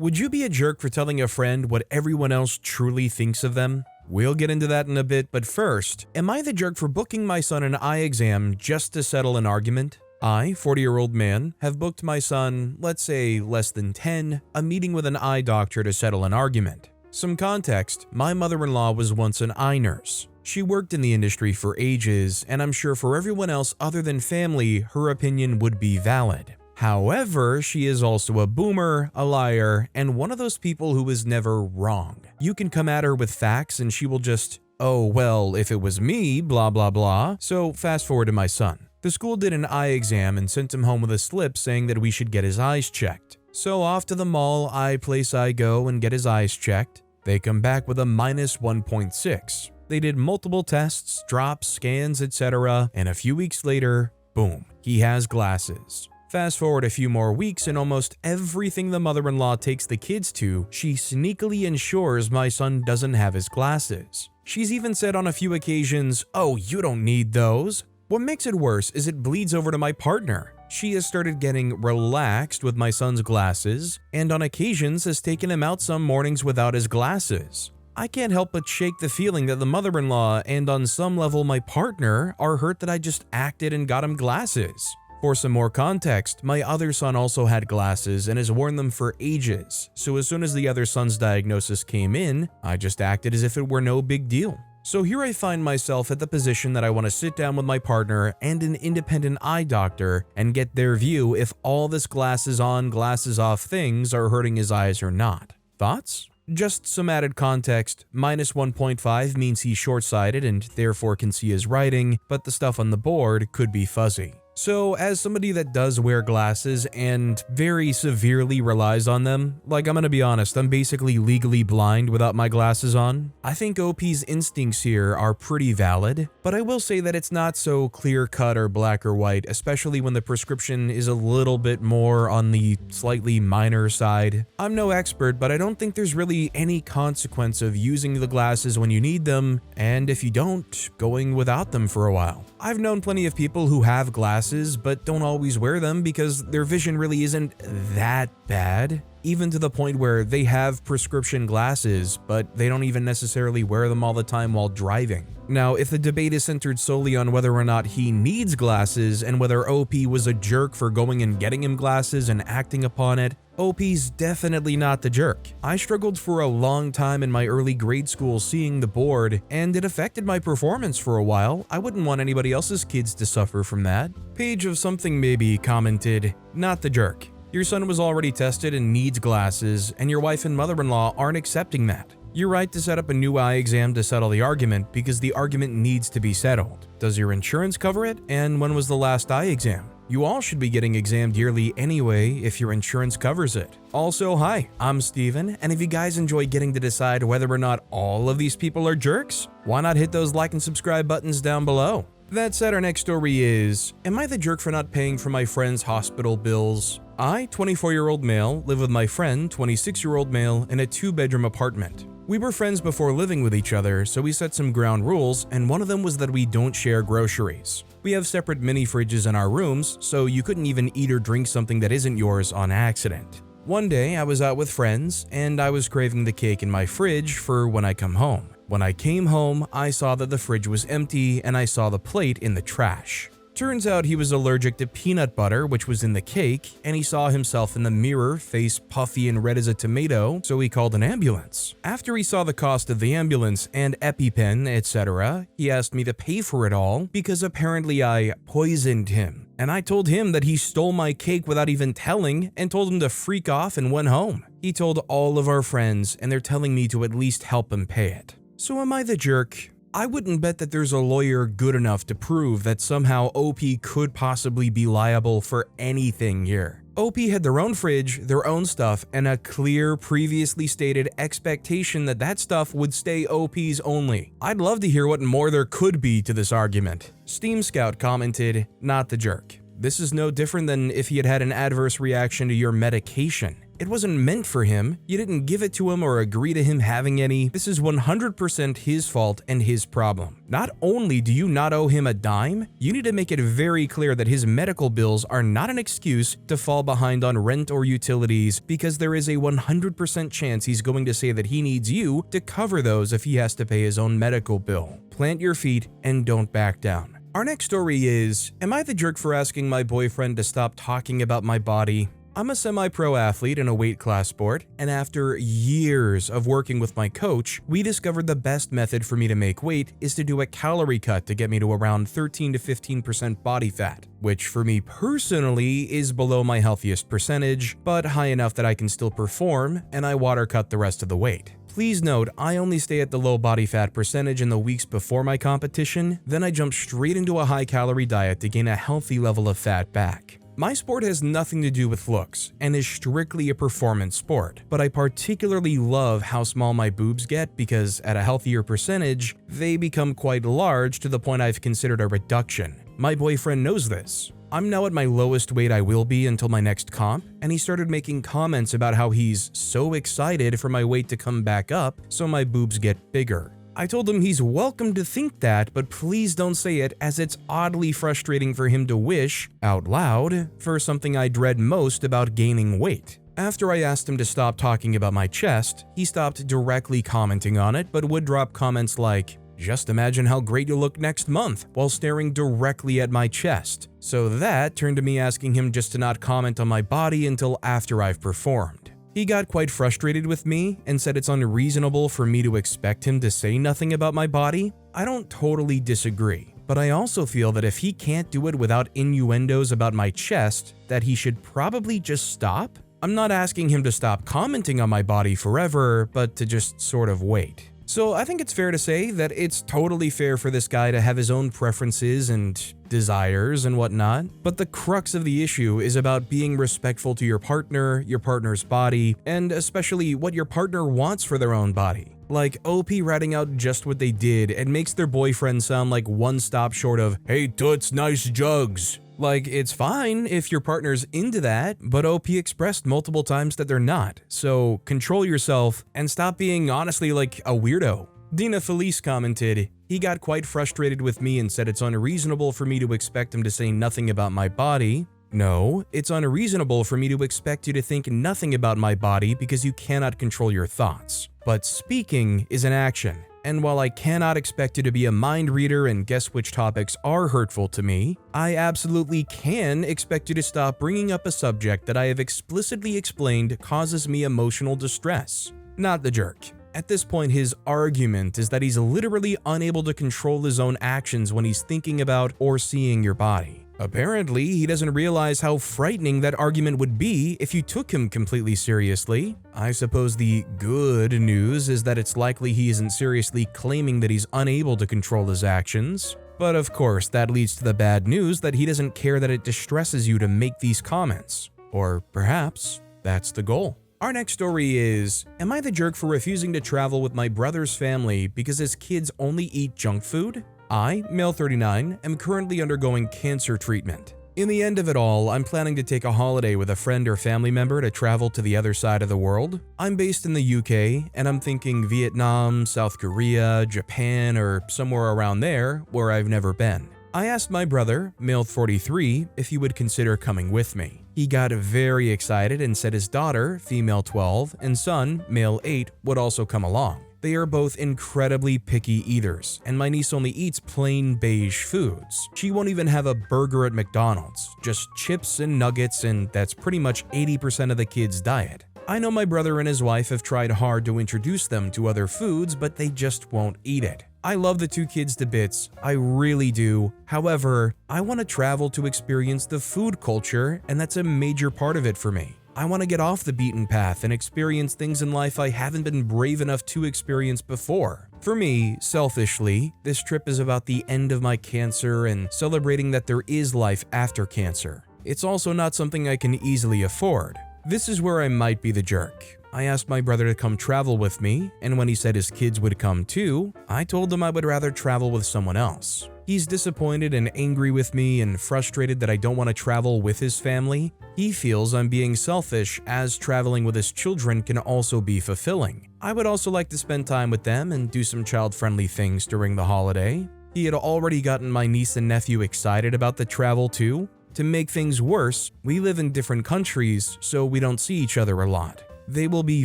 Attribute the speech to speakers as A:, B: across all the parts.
A: Would you be a jerk for telling a friend what everyone else truly thinks of them? We'll get into that in a bit, but first, am I the jerk for booking my son an eye exam just to settle an argument? I, 40-year-old man, have booked my son, let's say less than 10, a meeting with an eye doctor to settle an argument. Some context, my mother-in-law was once an eye nurse. She worked in the industry for ages, and I'm sure for everyone else other than family, her opinion would be valid. However, she is also a boomer, a liar, and one of those people who is never wrong. You can come at her with facts and she will just, oh well, if it was me, blah blah blah. So fast forward to my son. The school did an eye exam and sent him home with a slip saying that we should get his eyes checked. So off to the mall, eye place I go and get his eyes checked. They come back with a minus 1.6. They did multiple tests, drops, scans, etc. And a few weeks later, boom, he has glasses. Fast forward a few more weeks and almost everything the mother-in-law takes the kids to, she sneakily ensures my son doesn't have his glasses. She's even said on a few occasions, oh, you don't need those. What makes it worse is it bleeds over to my partner. She has started getting relaxed with my son's glasses and on occasions has taken him out some mornings without his glasses. I can't help but shake the feeling that the mother-in-law and on some level my partner are hurt that I just acted and got him glasses. For some more context, my other son also had glasses and has worn them for ages, so as soon as the other son's diagnosis came in, I just acted as if it were no big deal. So here I find myself at the position that I want to sit down with my partner and an independent eye doctor and get their view if all this glasses on, glasses off things are hurting his eyes or not. Thoughts? Just some added context, minus 1.5 means he's short-sighted and therefore can see his writing, but the stuff on the board could be fuzzy. So as somebody that does wear glasses and very severely relies on them, like I'm gonna be honest, I'm basically legally blind without my glasses on. I think OP's instincts here are pretty valid, but I will say that it's not so clear-cut or black or white, especially when the prescription is a little bit more on the slightly minor side. I'm no expert, but I don't think there's really any consequence of using the glasses when you need them, and if you don't, going without them for a while. I've known plenty of people who have glasses but don't always wear them because their vision really isn't that bad, even to the point where they have prescription glasses but they don't even necessarily wear them all the time while driving. Now, if the debate is centered solely on whether or not he needs glasses and whether OP was a jerk for going and getting him glasses and acting upon it, OP's definitely not the jerk. I struggled for a long time in my early grade school seeing the board, and it affected my performance for a while. I wouldn't want anybody else's kids to suffer from that. Page of Something Maybe commented, not the jerk. Your son was already tested and needs glasses, and your wife and mother-in-law aren't accepting that. You're right to set up a new eye exam to settle the argument because the argument needs to be settled. Does your insurance cover it? And when was the last eye exam? You all should be getting examined yearly anyway if your insurance covers it. Also, hi, I'm Steven, and if you guys enjoy getting to decide whether or not all of these people are jerks, why not hit those like and subscribe buttons down below? That said, our next story is, am I the jerk for not paying for my friend's hospital bills? I, 24-year-old male, live with my friend, 26-year-old male, in a 2-bedroom apartment. We were friends before living with each other, so we set some ground rules, and one of them was that we don't share groceries. We have separate mini fridges in our rooms, so you couldn't even eat or drink something that isn't yours on accident. One day, I was out with friends, and I was craving the cake in my fridge for when I come home. When I came home, I saw that the fridge was empty, and I saw the plate in the trash. Turns out he was allergic to peanut butter, which was in the cake, and he saw himself in the mirror, face puffy and red as a tomato, so he called an ambulance. After he saw the cost of the ambulance and EpiPen, etc., he asked me to pay for it all because apparently I poisoned him. And I told him that he stole my cake without even telling and told him to freak off and went home. He told all of our friends, and they're telling me to at least help him pay it. So am I the jerk? I wouldn't bet that there's a lawyer good enough to prove that somehow OP could possibly be liable for anything here. OP had their own fridge, their own stuff, and a clear, previously stated expectation that that stuff would stay OP's only. I'd love to hear what more there could be to this argument. Steam Scout commented, not the jerk. This is no different than if he had had an adverse reaction to your medication. It wasn't meant for him. You didn't give it to him or agree to him having any. This is 100% his fault and his problem. Not only do you not owe him a dime, you need to make it very clear that his medical bills are not an excuse to fall behind on rent or utilities, because there is a 100% chance he's going to say that he needs you to cover those if he has to pay his own medical bill. Plant your feet and don't back down. Our next story is, am I the jerk for asking my boyfriend to stop talking about my body? I'm a semi-pro athlete in a weight class sport, and after years of working with my coach, we discovered the best method for me to make weight is to do a calorie cut to get me to around 13 to 15% body fat, which for me personally is below my healthiest percentage, but high enough that I can still perform, and I water cut the rest of the weight. Please note, I only stay at the low body fat percentage in the weeks before my competition, then I jump straight into a high-calorie diet to gain a healthy level of fat back. My sport has nothing to do with looks and is strictly a performance sport, but I particularly love how small my boobs get because at a healthier percentage, they become quite large to the point I've considered a reduction. My boyfriend knows this. I'm now at my lowest weight I will be until my next comp, and he started making comments about how he's so excited for my weight to come back up so my boobs get bigger. I told him he's welcome to think that, but please don't say it, as it's oddly frustrating for him to wish, out loud, for something I dread most about gaining weight. After I asked him to stop talking about my chest, he stopped directly commenting on it, but would drop comments like, "Just imagine how great you'll look next month," while staring directly at my chest. So that turned to me asking him just to not comment on my body until after I've performed. He got quite frustrated with me and said it's unreasonable for me to expect him to say nothing about my body. I don't totally disagree, but I also feel that if he can't do it without innuendos about my chest, that he should probably just stop. I'm not asking him to stop commenting on my body forever, but to just sort of wait. So I think it's fair to say that it's totally fair for this guy to have his own preferences and desires and whatnot, but the crux of the issue is about being respectful to your partner's body, and especially what your partner wants for their own body. Like OP writing out just what they did and makes their boyfriend sound like one stop short of, "Hey toots, nice jugs." Like, it's fine if your partner's into that, but OP expressed multiple times that they're not, so control yourself and stop being honestly like a weirdo. Dina Felice commented, "He got quite frustrated with me and said it's unreasonable for me to expect him to say nothing about my body. No, it's unreasonable for me to expect you to think nothing about my body because you cannot control your thoughts. But speaking is an action. And while I cannot expect you to be a mind reader and guess which topics are hurtful to me, I absolutely can expect you to stop bringing up a subject that I have explicitly explained causes me emotional distress." Not the jerk. At this point, his argument is that he's literally unable to control his own actions when he's thinking about or seeing your body. Apparently, he doesn't realize how frightening that argument would be if you took him completely seriously. I suppose the good news is that it's likely he isn't seriously claiming that he's unable to control his actions. But of course, that leads to the bad news that he doesn't care that it distresses you to make these comments. Or perhaps that's the goal. Our next story is, am I the jerk for refusing to travel with my brother's family because his kids only eat junk food? I, male 39, am currently undergoing cancer treatment. In the end of it all, I'm planning to take a holiday with a friend or family member to travel to the other side of the world. I'm based in the UK, and I'm thinking Vietnam, South Korea, Japan, or somewhere around there where I've never been. I asked my brother, male 43, if he would consider coming with me. He got very excited and said his daughter, female 12, and son, male 8, would also come along. They are both incredibly picky eaters, and my niece only eats plain beige foods. She won't even have a burger at McDonald's, just chips and nuggets, and that's pretty much 80% of the kids' diet. I know my brother and his wife have tried hard to introduce them to other foods, but they just won't eat it. I love the two kids to bits, I really do. However, I want to travel to experience the food culture, and that's a major part of it for me. I want to get off the beaten path and experience things in life I haven't been brave enough to experience before. For me, selfishly, this trip is about the end of my cancer and celebrating that there is life after cancer. It's also not something I can easily afford. This is where I might be the jerk. I asked my brother to come travel with me, and when he said his kids would come too, I told him I would rather travel with someone else. He's disappointed and angry with me and frustrated that I don't want to travel with his family. He feels I'm being selfish, as traveling with his children can also be fulfilling. I would also like to spend time with them and do some child-friendly things during the holiday. He had already gotten my niece and nephew excited about the travel too. To make things worse, we live in different countries, so we don't see each other a lot. They will be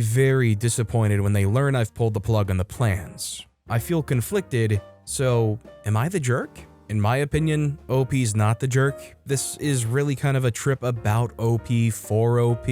A: very disappointed when they learn I've pulled the plug on the plans. I feel conflicted, so am I the jerk? In my opinion, OP's not the jerk. This is really kind of a trip about OP for OP,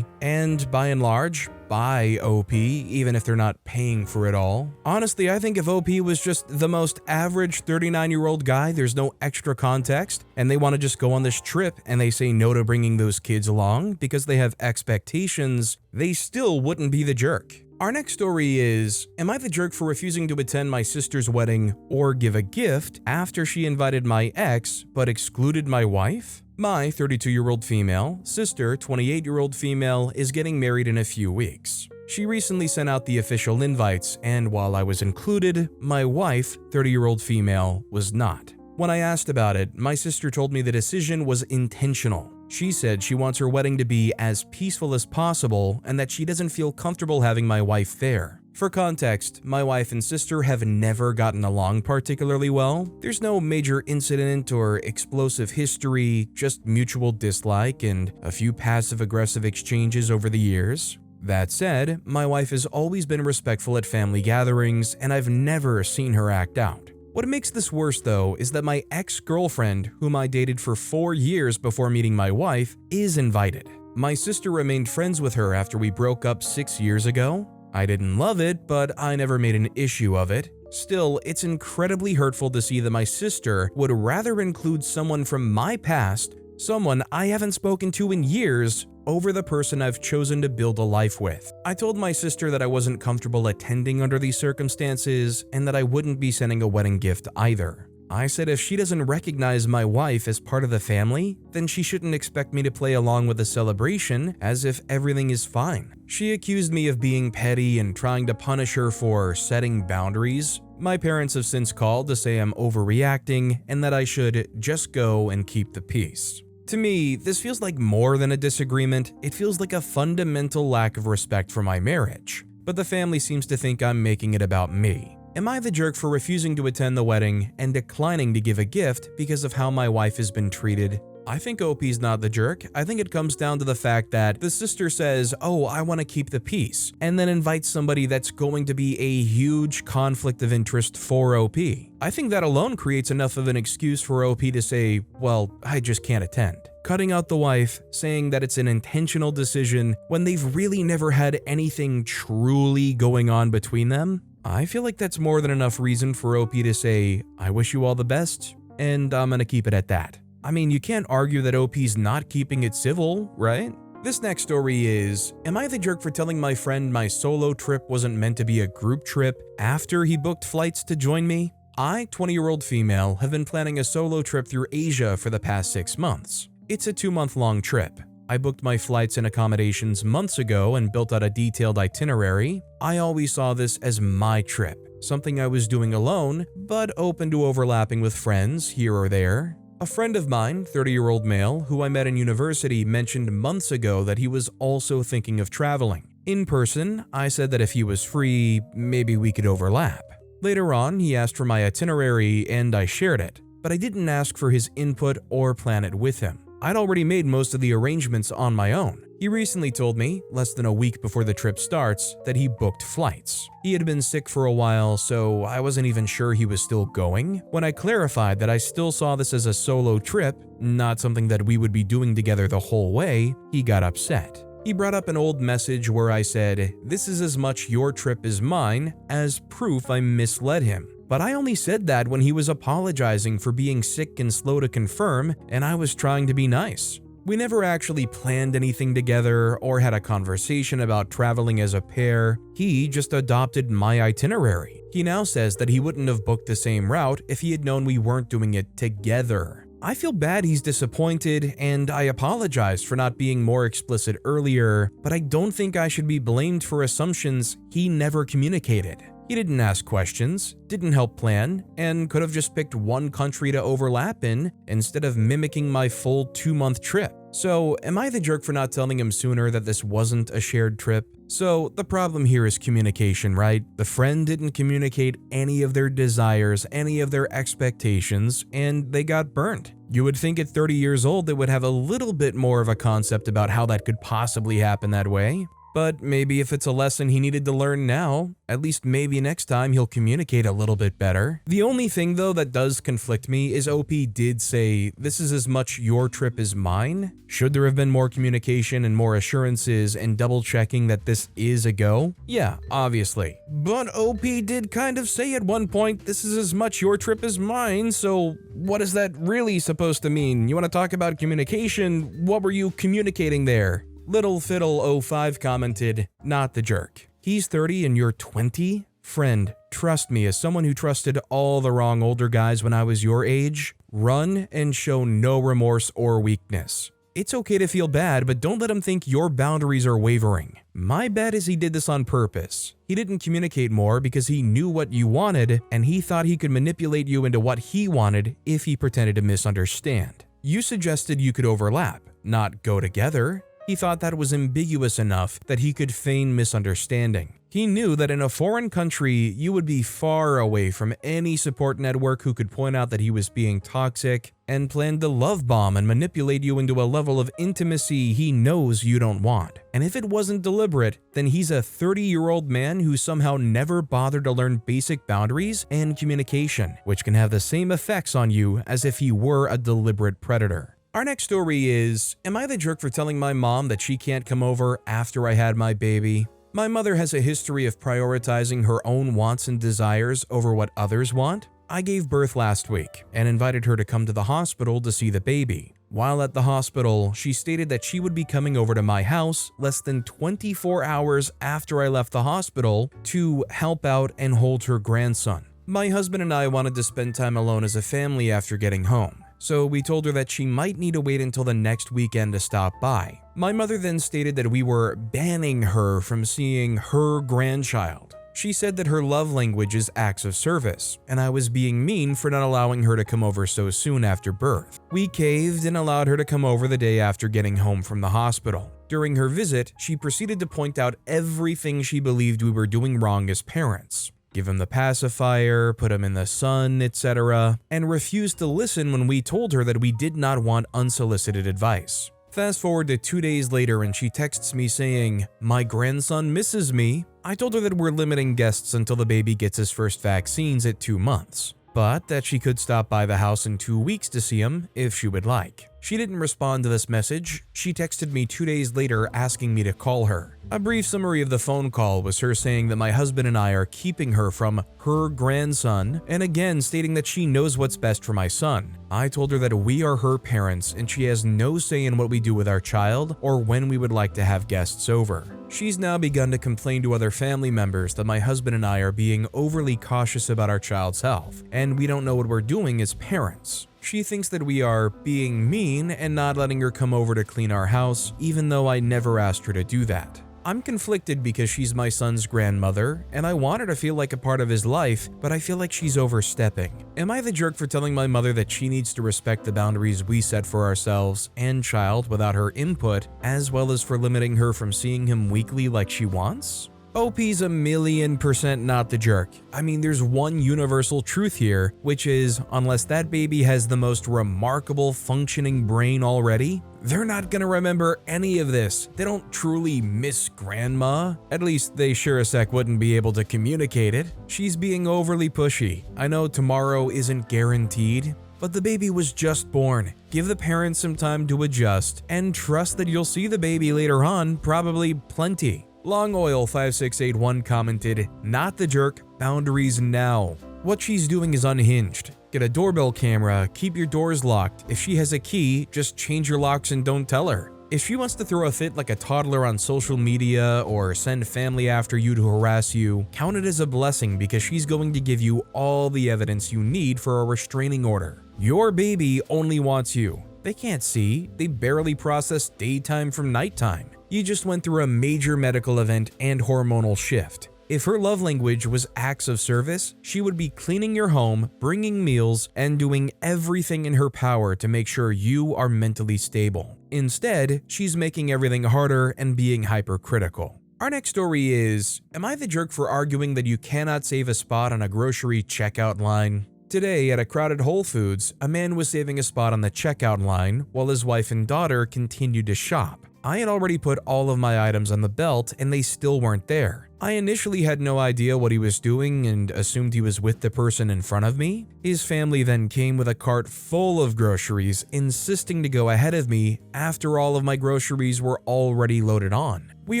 A: and by and large, by OP, even if they're not paying for it all. Honestly, I think if OP was just the most average 39-year-old guy, there's no extra context, and they want to just go on this trip and they say no to bringing those kids along because they have expectations, they still wouldn't be the jerk. Our next story is, am I the jerk for refusing to attend my sister's wedding or give a gift after she invited my ex but excluded my wife? My 32-year-old female sister, 28-year-old female, is getting married in a few weeks. She recently sent out the official invites, and while I was included, my wife, 30-year-old female, was not. When I asked about it, my sister told me the decision was intentional. She said she wants her wedding to be as peaceful as possible and that she doesn't feel comfortable having my wife there. For context, my wife and sister have never gotten along particularly well. There's no major incident or explosive history, just mutual dislike and a few passive-aggressive exchanges over the years. That said, my wife has always been respectful at family gatherings, and I've never seen her act out. What makes this worse, though, is that my ex-girlfriend, whom I dated for 4 years before meeting my wife, is invited. My sister remained friends with her after we broke up 6 years ago. I didn't love it, but I never made an issue of it. Still, it's incredibly hurtful to see that my sister would rather include someone from my past, someone I haven't spoken to in years, over the person I've chosen to build a life with. I told my sister that I wasn't comfortable attending under these circumstances and that I wouldn't be sending a wedding gift either. I said if she doesn't recognize my wife as part of the family, then she shouldn't expect me to play along with the celebration as if everything is fine. She accused me of being petty and trying to punish her for setting boundaries. My parents have since called to say I'm overreacting and that I should just go and keep the peace. To me, this feels like more than a disagreement. It feels like a fundamental lack of respect for my marriage. But the family seems to think I'm making it about me. Am I the jerk for refusing to attend the wedding and declining to give a gift because of how my wife has been treated? I think OP's not the jerk. I think it comes down to the fact that the sister says, oh, I want to keep the peace, and then invites somebody that's going to be a huge conflict of interest for OP. I think that alone creates enough of an excuse for OP to say, well, I just can't attend. Cutting out the wife, saying that it's an intentional decision when they've really never had anything truly going on between them. I feel like that's more than enough reason for OP to say, I wish you all the best, and I'm gonna keep it at that. I mean, you can't argue that OP's not keeping it civil, right? This next story is, am I the jerk for telling my friend my solo trip wasn't meant to be a group trip after he booked flights to join me? I, 20-year-old female, have been planning a solo trip through Asia for the past 6 months. It's a 2-month-long trip. I booked my flights and accommodations months ago and built out a detailed itinerary. I always saw this as my trip, something I was doing alone, but open to overlapping with friends here or there. A friend of mine, 30-year-old male, who I met in university, mentioned months ago that he was also thinking of traveling. In person, I said that if he was free, maybe we could overlap. Later on, he asked for my itinerary and I shared it, but I didn't ask for his input or plan it with him. I'd already made most of the arrangements on my own. He recently told me, less than a week before the trip starts, that he booked flights. He had been sick for a while, so I wasn't even sure he was still going. When I clarified that I still saw this as a solo trip, not something that we would be doing together the whole way, he got upset. He brought up an old message where I said, this is as much your trip as mine, as proof I misled him. But I only said that when he was apologizing for being sick and slow to confirm, and I was trying to be nice. We never actually planned anything together or had a conversation about traveling as a pair. He just adopted my itinerary. He now says that he wouldn't have booked the same route if he had known we weren't doing it together. I feel bad he's disappointed, and I apologized for not being more explicit earlier, but I don't think I should be blamed for assumptions he never communicated. He didn't ask questions, didn't help plan, and could have just picked one country to overlap in instead of mimicking my full 2-month trip. So, am I the jerk for not telling him sooner that this wasn't a shared trip? So, the problem here is communication, right? The friend didn't communicate any of their desires, any of their expectations, and they got burnt. You would think at 30 years old they would have a little bit more of a concept about how that could possibly happen that way. But maybe if it's a lesson he needed to learn now, at least maybe next time he'll communicate a little bit better. The only thing though that does conflict me is OP did say, "This is as much your trip as mine." Should there have been more communication and more assurances and double checking that this is a go? Yeah, obviously. But OP did kind of say at one point, "This is as much your trip as mine," so what is that really supposed to mean? You want to talk about communication? What were you communicating there? Little Fiddle 05 commented, "Not the jerk. He's 30 and you're 20? Friend, trust me, as someone who trusted all the wrong older guys when I was your age, run and show no remorse or weakness. It's okay to feel bad, but don't let him think your boundaries are wavering. My bet is he did this on purpose. He didn't communicate more because he knew what you wanted and he thought he could manipulate you into what he wanted if he pretended to misunderstand. You suggested you could overlap, not go together. He thought that was ambiguous enough that he could feign misunderstanding. He knew that in a foreign country, you would be far away from any support network who could point out that he was being toxic and planned to love bomb and manipulate you into a level of intimacy he knows you don't want. And if it wasn't deliberate, then he's a 30-year-old man who somehow never bothered to learn basic boundaries and communication, which can have the same effects on you as if he were a deliberate predator. Our next story is, am I the jerk for telling my mom that she can't come over after I had my baby? My mother has a history of prioritizing her own wants and desires over what others want. I gave birth last week and invited her to come to the hospital to see the baby. While at the hospital, she stated that she would be coming over to my house less than 24 hours after I left the hospital to help out and hold her grandson. My husband and I wanted to spend time alone as a family after getting home. So we told her that she might need to wait until the next weekend to stop by. My mother then stated that we were banning her from seeing her grandchild. She said that her love language is acts of service, and I was being mean for not allowing her to come over so soon after birth. We caved and allowed her to come over the day after getting home from the hospital. During her visit, she proceeded to point out everything she believed we were doing wrong as parents. Give him the pacifier, put him in the sun, etc., and refused to listen when we told her that we did not want unsolicited advice. Fast forward to 2 days later and she texts me saying, "My grandson misses me." I told her that we're limiting guests until the baby gets his first vaccines at 2 months, but that she could stop by the house in 2 weeks to see him if she would like. She didn't respond to this message. She texted me 2 days later asking me to call her. A brief summary of the phone call was her saying that my husband and I are keeping her from her grandson, and again stating that she knows what's best for my son. I told her that we are her parents and she has no say in what we do with our child or when we would like to have guests over. She's now begun to complain to other family members that my husband and I are being overly cautious about our child's health, and we don't know what we're doing as parents. She thinks that we are being mean and not letting her come over to clean our house, even though I never asked her to do that. I'm conflicted because she's my son's grandmother, and I want her to feel like a part of his life, but I feel like she's overstepping. Am I the jerk for telling my mother that she needs to respect the boundaries we set for ourselves and child without her input, as well as for limiting her from seeing him weekly like she wants? OP's 1,000,000% not the jerk. I mean, there's one universal truth here, which is, unless that baby has the most remarkable functioning brain already, they're not gonna remember any of this. They don't truly miss grandma. At least they sure as heck wouldn't be able to communicate it. She's being overly pushy. I know tomorrow isn't guaranteed, but the baby was just born. Give the parents some time to adjust and trust that you'll see the baby later on, probably plenty. Long Oil 5681 commented, "Not the jerk, boundaries now. What she's doing is unhinged. Get a doorbell camera, keep your doors locked. If she has a key, just change your locks and don't tell her. If she wants to throw a fit like a toddler on social media or send family after you to harass you, count it as a blessing because she's going to give you all the evidence you need for a restraining order. Your baby only wants you. They can't see, they barely process daytime from nighttime. You just went through a major medical event and hormonal shift. If her love language was acts of service, she would be cleaning your home, bringing meals, and doing everything in her power to make sure you are mentally stable. Instead, she's making everything harder and being hypercritical. Our next story is, am I the jerk for arguing that you cannot save a spot on a grocery checkout line? Today, at a crowded Whole Foods, a man was saving a spot on the checkout line while his wife and daughter continued to shop. I had already put all of my items on the belt and they still weren't there. I initially had no idea what he was doing and assumed he was with the person in front of me. His family then came with a cart full of groceries, insisting to go ahead of me after all of my groceries were already loaded on. We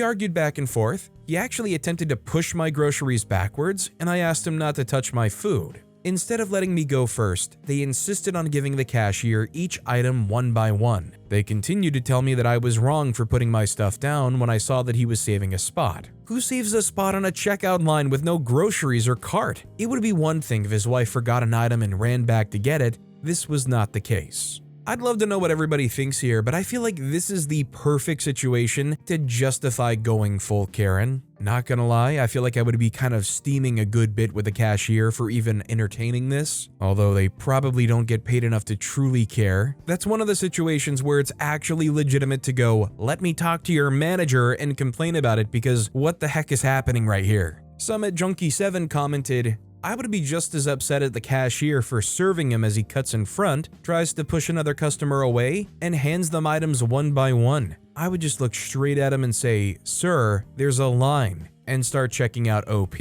A: argued back and forth. He actually attempted to push my groceries backwards, and I asked him not to touch my food. Instead of letting me go first, they insisted on giving the cashier each item one by one. They continued to tell me that I was wrong for putting my stuff down when I saw that he was saving a spot. Who saves a spot on a checkout line with no groceries or cart? It would be one thing if his wife forgot an item and ran back to get it. This was not the case. I'd love to know what everybody thinks here, but I feel like this is the perfect situation to justify going full Karen. Not gonna lie, I feel like I would be kind of steaming a good bit with the cashier for even entertaining this, although they probably don't get paid enough to truly care. That's one of the situations where it's actually legitimate to go, let me talk to your manager and complain about it because what the heck is happening right here? Summit Junkie 7 commented, I would be just as upset at the cashier for serving him as he cuts in front, tries to push another customer away, and hands them items one by one. I would just look straight at him and say, sir, there's a line, and start checking out OP.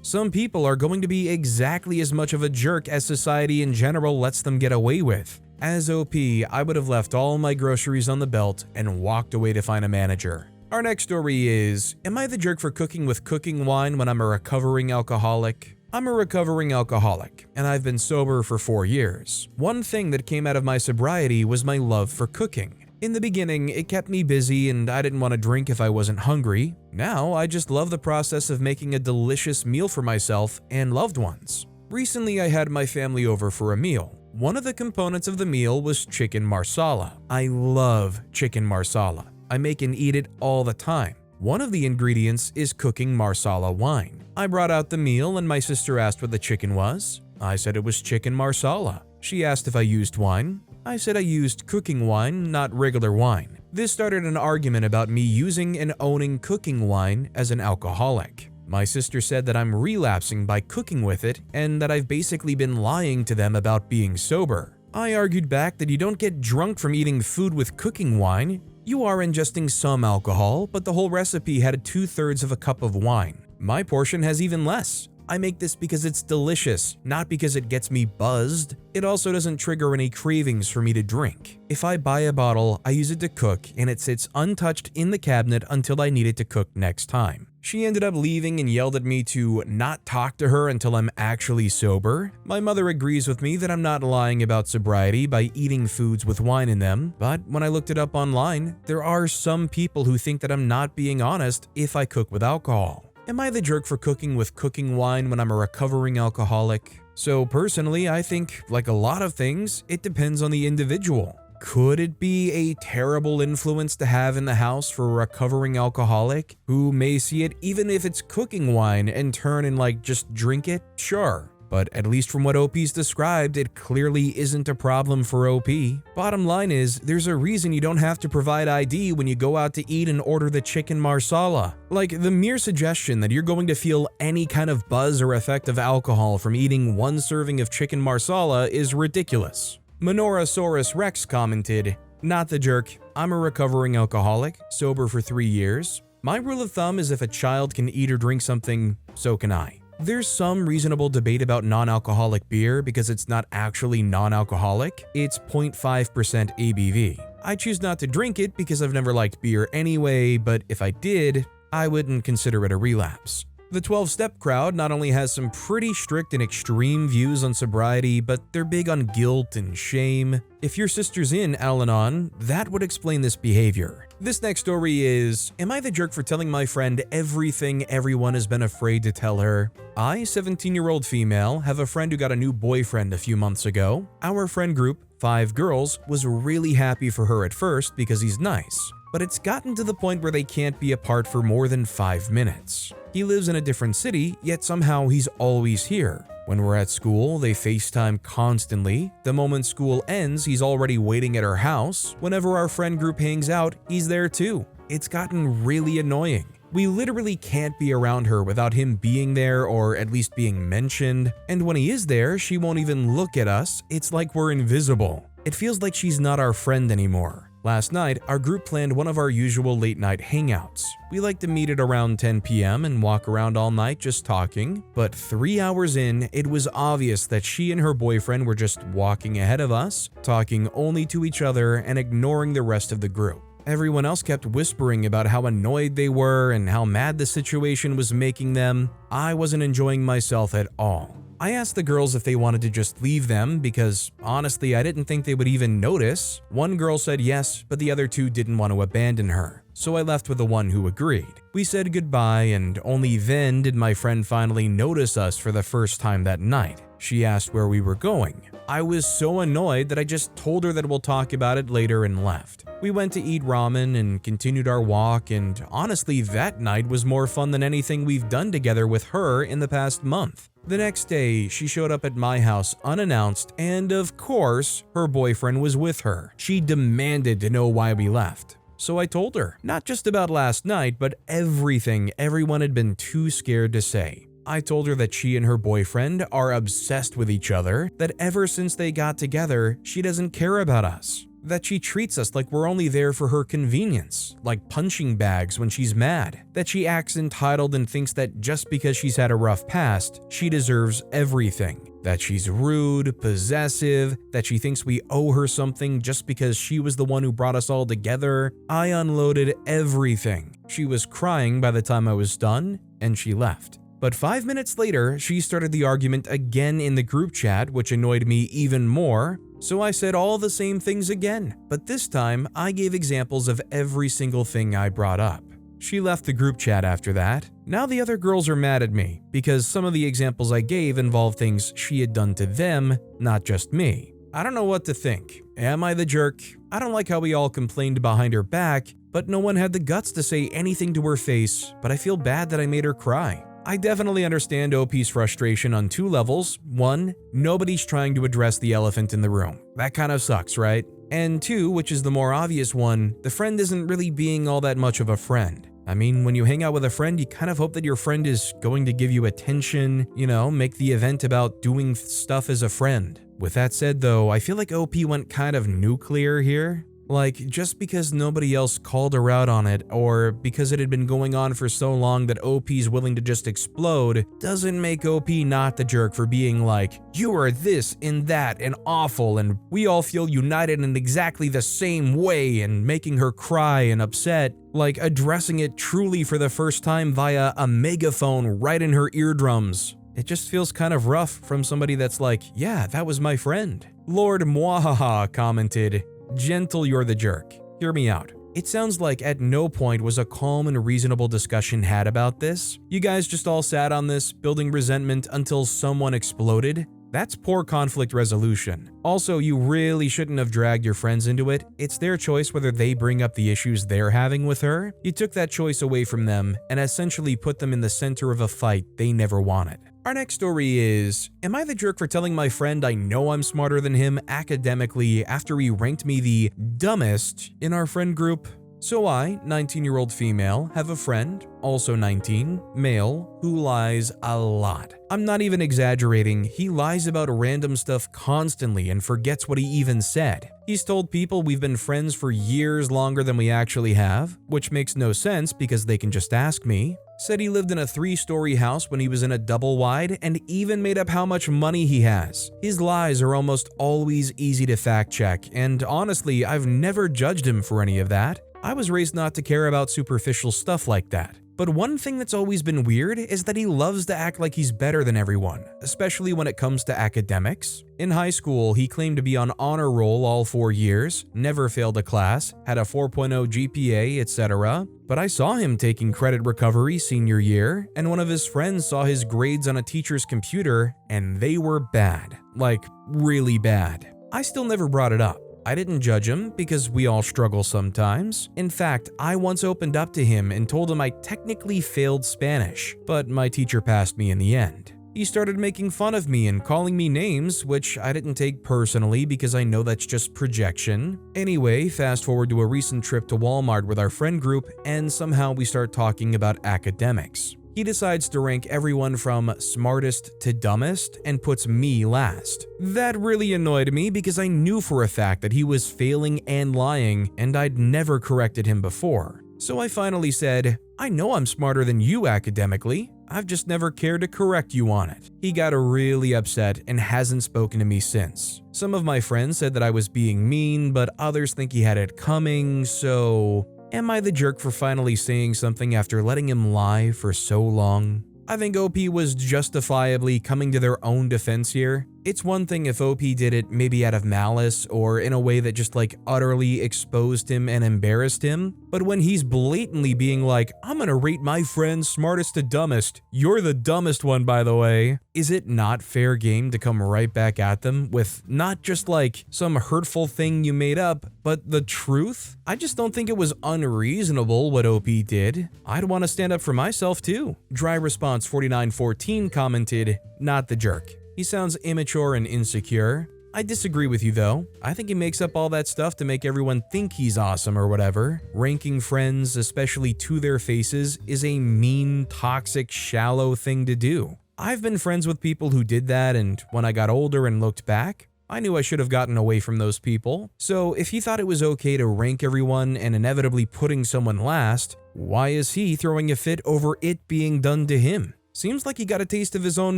A: Some people are going to be exactly as much of a jerk as society in general lets them get away with. As OP, I would have left all my groceries on the belt and walked away to find a manager. Our next story is, am I the jerk for cooking with cooking wine when I'm a recovering alcoholic? I'm a recovering alcoholic, and I've been sober for 4 years. One thing that came out of my sobriety was my love for cooking. In the beginning, it kept me busy and I didn't want to drink if I wasn't hungry. Now, I just love the process of making a delicious meal for myself and loved ones. Recently, I had my family over for a meal. One of the components of the meal was chicken marsala. I love chicken marsala. I make and eat it all the time. One of the ingredients is cooking marsala wine. I brought out the meal and my sister asked what the chicken was. I said it was chicken marsala. She asked if I used wine. I said I used cooking wine, not regular wine. This started an argument about me using and owning cooking wine as an alcoholic. My sister said that I'm relapsing by cooking with it and that I've basically been lying to them about being sober. I argued back that you don't get drunk from eating food with cooking wine. You are ingesting some alcohol, but the whole recipe had 2/3 of a cup of wine. My portion has even less. I make this because it's delicious, not because it gets me buzzed. It also doesn't trigger any cravings for me to drink. If I buy a bottle, I use it to cook and it sits untouched in the cabinet until I need it to cook next time. She ended up leaving and yelled at me to not talk to her until I'm actually sober. My mother agrees with me that I'm not lying about sobriety by eating foods with wine in them, but when I looked it up online, there are some people who think that I'm not being honest if I cook with alcohol. Am I the jerk for cooking with cooking wine when I'm a recovering alcoholic? So personally, I think, like a lot of things, it depends on the individual. Could it be a terrible influence to have in the house for a recovering alcoholic who may see it even if it's cooking wine and turn and just drink it? Sure. But at least from what OP's described, it clearly isn't a problem for OP. Bottom line is, there's a reason you don't have to provide ID when you go out to eat and order the chicken marsala. The mere suggestion that you're going to feel any kind of buzz or effect of alcohol from eating one serving of chicken marsala is ridiculous. Menorasaurus Rex commented, not the jerk, I'm a recovering alcoholic, sober for 3 years. My rule of thumb is if a child can eat or drink something, so can I. There's some reasonable debate about non-alcoholic beer because it's not actually non-alcoholic, it's 0.5% ABV. I choose not to drink it because I've never liked beer anyway, but if I did, I wouldn't consider it a relapse. The 12-step crowd not only has some pretty strict and extreme views on sobriety, but they're big on guilt and shame. If your sister's in Al-Anon, that would explain this behavior. This next story is, am I the jerk for telling my friend everything everyone has been afraid to tell her? I, 17-year-old female, have a friend who got a new boyfriend a few months ago. Our friend group, 5 girls, was really happy for her at first because he's nice. But it's gotten to the point where they can't be apart for more than 5 minutes. He lives in a different city, yet somehow he's always here. When we're at school, they FaceTime constantly. The moment school ends, he's already waiting at her house. Whenever our friend group hangs out, he's there too. It's gotten really annoying. We literally can't be around her without him being there or at least being mentioned. And when he is there, she won't even look at us. It's like we're invisible. It feels like she's not our friend anymore. Last night, our group planned one of our usual late-night hangouts. We like to meet at around 10 p.m. and walk around all night just talking, but 3 hours in, it was obvious that she and her boyfriend were just walking ahead of us, talking only to each other and ignoring the rest of the group. Everyone else kept whispering about how annoyed they were and how mad the situation was making them. I wasn't enjoying myself at all. I asked the girls if they wanted to just leave them because, honestly, I didn't think they would even notice. One girl said yes, but the other 2 didn't want to abandon her, so I left with the one who agreed. We said goodbye, and only then did my friend finally notice us for the first time that night. She asked where we were going. I was so annoyed that I just told her that we'll talk about it later and left. We went to eat ramen and continued our walk, and honestly, that night was more fun than anything we've done together with her in the past month. The next day, she showed up at my house unannounced, and of course, her boyfriend was with her. She demanded to know why we left. So I told her, not just about last night, but everything everyone had been too scared to say. I told her that she and her boyfriend are obsessed with each other, that ever since they got together, she doesn't care about us. That she treats us like we're only there for her convenience, like punching bags when she's mad. That she acts entitled and thinks that just because she's had a rough past, she deserves everything. That she's rude, possessive, that she thinks we owe her something just because she was the one who brought us all together. I unloaded everything. She was crying by the time I was done, and she left. But 5 minutes later, she started the argument again in the group chat, which annoyed me even more. So I said all the same things again, but this time I gave examples of every single thing I brought up. She left the group chat after that. Now the other girls are mad at me because some of the examples I gave involved things she had done to them, not just me. I don't know what to think. Am I the jerk? I don't like how we all complained behind her back, but no one had the guts to say anything to her face, but I feel bad that I made her cry. I definitely understand OP's frustration on 2 levels. 1, nobody's trying to address the elephant in the room. That kind of sucks, right? And 2, which is the more obvious one, the friend isn't really being all that much of a friend. I mean, when you hang out with a friend, you kind of hope that your friend is going to give you attention, make the event about doing stuff as a friend. With that said though, I feel like OP went kind of nuclear here. Like, just because nobody else called her out on it, or because it had been going on for so long that OP's willing to just explode, doesn't make OP not the jerk for being like, you are this and that and awful and we all feel united in exactly the same way, and making her cry and upset, like addressing it truly for the first time via a megaphone right in her eardrums. It just feels kind of rough from somebody that's like, yeah, that was my friend. Lord Mwahaha commented, gentle, you're the jerk. Hear me out. It sounds like at no point was a calm and reasonable discussion had about this. You guys just all sat on this, building resentment until someone exploded. That's poor conflict resolution. Also, you really shouldn't have dragged your friends into it. It's their choice whether they bring up the issues they're having with her. You took that choice away from them and essentially put them in the center of a fight they never wanted. Our next story is, am I the jerk for telling my friend I know I'm smarter than him academically after he ranked me the dumbest in our friend group? So I, 19-year-old female, have a friend, also 19, male, who lies a lot. I'm not even exaggerating, he lies about random stuff constantly and forgets what he even said. He's told people we've been friends for years longer than we actually have, which makes no sense because they can just ask me. Said he lived in a 3-story house when he was in a double wide, and even made up how much money he has. His lies are almost always easy to fact check, and honestly, I've never judged him for any of that. I was raised not to care about superficial stuff like that. But one thing that's always been weird is that he loves to act like he's better than everyone, especially when it comes to academics. In high school, he claimed to be on honor roll all 4 years, never failed a class, had a 4.0 GPA, etc. But I saw him taking credit recovery senior year, and one of his friends saw his grades on a teacher's computer, and they were bad. Like, really bad. I still never brought it up. I didn't judge him because we all struggle sometimes. In fact, I once opened up to him and told him I technically failed Spanish, but my teacher passed me in the end. He started making fun of me and calling me names, which I didn't take personally because I know that's just projection. Anyway, fast forward to a recent trip to Walmart with our friend group, and somehow we start talking about academics. He decides to rank everyone from smartest to dumbest and puts me last. That really annoyed me because I knew for a fact that he was failing and lying, and I'd never corrected him before. So I finally said, I know I'm smarter than you academically, I've just never cared to correct you on it. He got really upset and hasn't spoken to me since. Some of my friends said that I was being mean, but others think he had it coming, so... Am I the jerk for finally saying something after letting him lie for so long? I think OP was justifiably coming to their own defense here. It's one thing if OP did it maybe out of malice or in a way that just like utterly exposed him and embarrassed him, but when he's blatantly being like, I'm gonna rate my friends smartest to dumbest, you're the dumbest one by the way, is it not fair game to come right back at them with not just like some hurtful thing you made up, but the truth? I just don't think it was unreasonable what OP did. I'd want to stand up for myself too. Dry Response 4914 commented, not the jerk. He sounds immature and insecure. I disagree with you though. I think he makes up all that stuff to make everyone think he's awesome or whatever. Ranking friends, especially to their faces, is a mean, toxic, shallow thing to do. I've been friends with people who did that, and when I got older and looked back, I knew I should have gotten away from those people. So if he thought it was okay to rank everyone and inevitably putting someone last, why is he throwing a fit over it being done to him? Seems like he got a taste of his own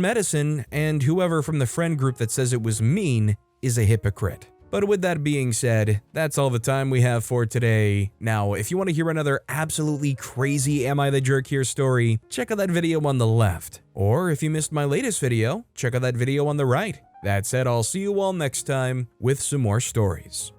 A: medicine, and whoever from the friend group that says it was mean is a hypocrite. But with that being said, that's all the time we have for today. Now, if you want to hear another absolutely crazy Am I the Jerk Here story, check out that video on the left. Or if you missed my latest video, check out that video on the right. That said, I'll see you all next time with some more stories.